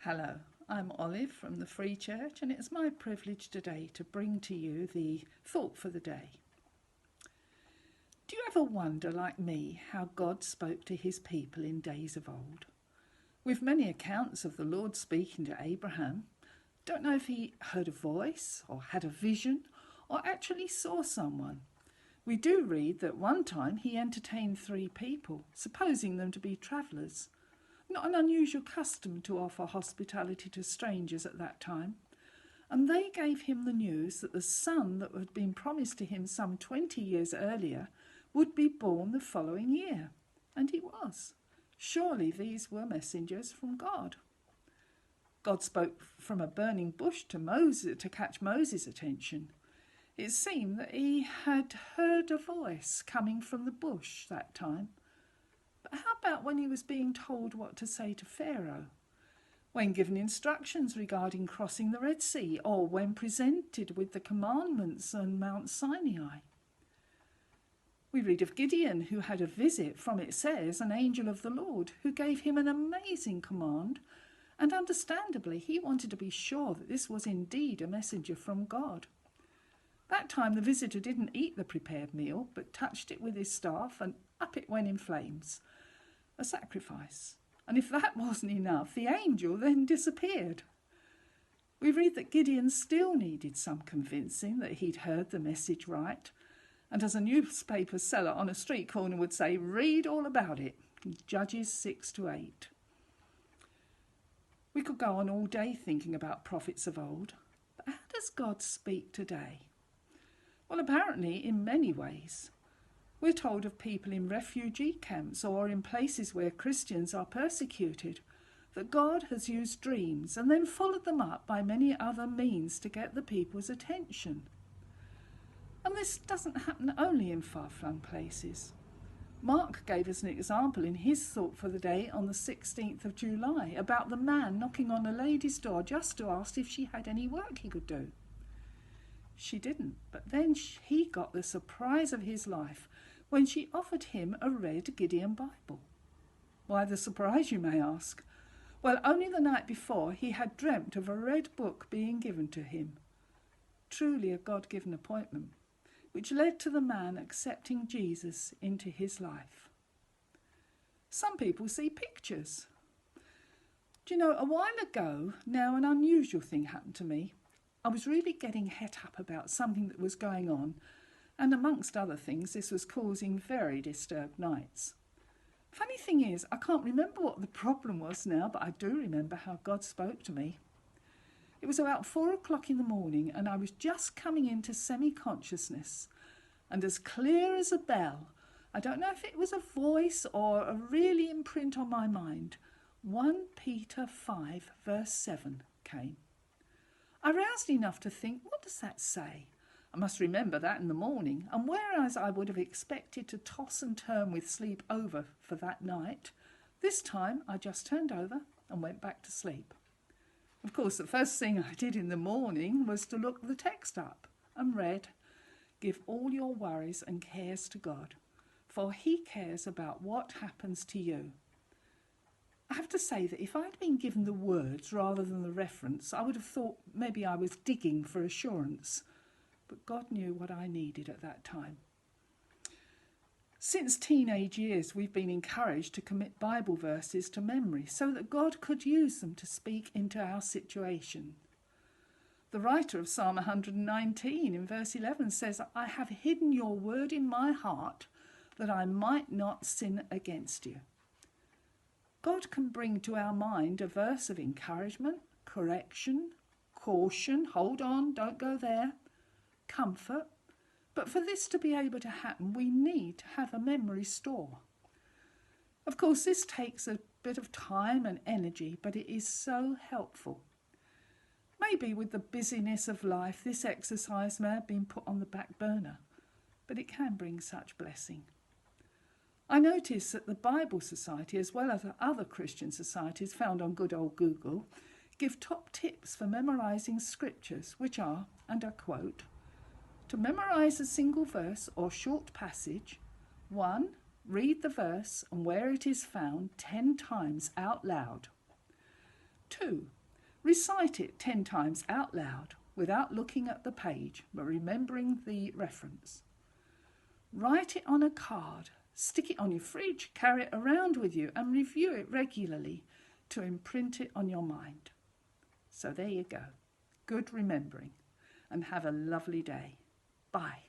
Hello, I'm Olive from the Free Church, and it's my privilege today to bring to you the thought for the day. Do you ever wonder, like me, how God spoke to his people in days of old? With many accounts of the Lord speaking to Abraham, don't know if he heard a voice or had a vision or actually saw someone. We do read that one time he entertained 3 people, supposing them to be travellers. Not an unusual custom to offer hospitality to strangers at that time. And they gave him the news that the son that had been promised to him some 20 years earlier would be born the following year. And he was. Surely these were messengers from God. God spoke from a burning bush to Moses to catch Moses' attention. It seemed that he had heard a voice coming from the bush that time. But how about when he was being told what to say to Pharaoh? When given instructions regarding crossing the Red Sea, or when presented with the commandments on Mount Sinai? We read of Gideon, who had a visit from, it says, an angel of the Lord, who gave him an amazing command, and understandably he wanted to be sure that this was indeed a messenger from God. That time the visitor didn't eat the prepared meal, but touched it with his staff, and up it went in flames. A sacrifice. And if that wasn't enough, the angel then disappeared. We read that Gideon still needed some convincing that he'd heard the message right. And as a newspaper seller on a street corner would say, read all about it. Judges 6-8. We could go on all day thinking about prophets of old. But how does God speak today? Well, apparently in many ways. We're told of people in refugee camps or in places where Christians are persecuted, that God has used dreams and then followed them up by many other means to get the people's attention. And this doesn't happen only in far-flung places. Mark gave us an example in his thought for the day on the 16th of July about the man knocking on a lady's door just to ask if she had any work he could do. She didn't, but then he got the surprise of his life when she offered him a red Gideon Bible. Why the surprise, you may ask? Well, only the night before he had dreamt of a red book being given to him. Truly a God-given appointment, which led to the man accepting Jesus into his life. Some people see pictures. Do you know, a while ago, now an unusual thing happened to me. I was really getting het up about something that was going on, and amongst other things, this was causing very disturbed nights. Funny thing is, I can't remember what the problem was now, but I do remember how God spoke to me. It was about 4 o'clock in the morning, and I was just coming into semi-consciousness, and as clear as a bell, I don't know if it was a voice or a really imprint on my mind, 1 Peter 5 verse 7 came. I roused enough to think, what does that say? I must remember that in the morning, and whereas I would have expected to toss and turn with sleep over for that night, this time I just turned over and went back to sleep. Of course, the first thing I did in the morning was to look the text up and read, "Give all your worries and cares to God, for he cares about what happens to you." I have to say that if I'd been given the words rather than the reference, I would have thought maybe I was digging for assurance. But God knew what I needed at that time. Since teenage years, we've been encouraged to commit Bible verses to memory so that God could use them to speak into our situation. The writer of Psalm 119 in verse 11 says, "I have hidden your word in my heart that I might not sin against you." God can bring to our mind a verse of encouragement, correction, caution, hold on, don't go there, comfort. But for this to be able to happen, we need to have a memory store. Of course, this takes a bit of time and energy, but it is so helpful. Maybe with the busyness of life, this exercise may have been put on the back burner, but it can bring such blessing. I notice that the Bible Society, as well as other Christian societies found on good old Google, give top tips for memorising scriptures, which are, and I quote, to memorise a single verse or short passage, 1. Read the verse and where it is found 10 times out loud. 2. Recite it 10 times out loud without looking at the page, but remembering the reference. Write it on a card, stick it on your fridge, carry it around with you and review it regularly to imprint it on your mind. So there you go. Good remembering, and have a lovely day. Bye.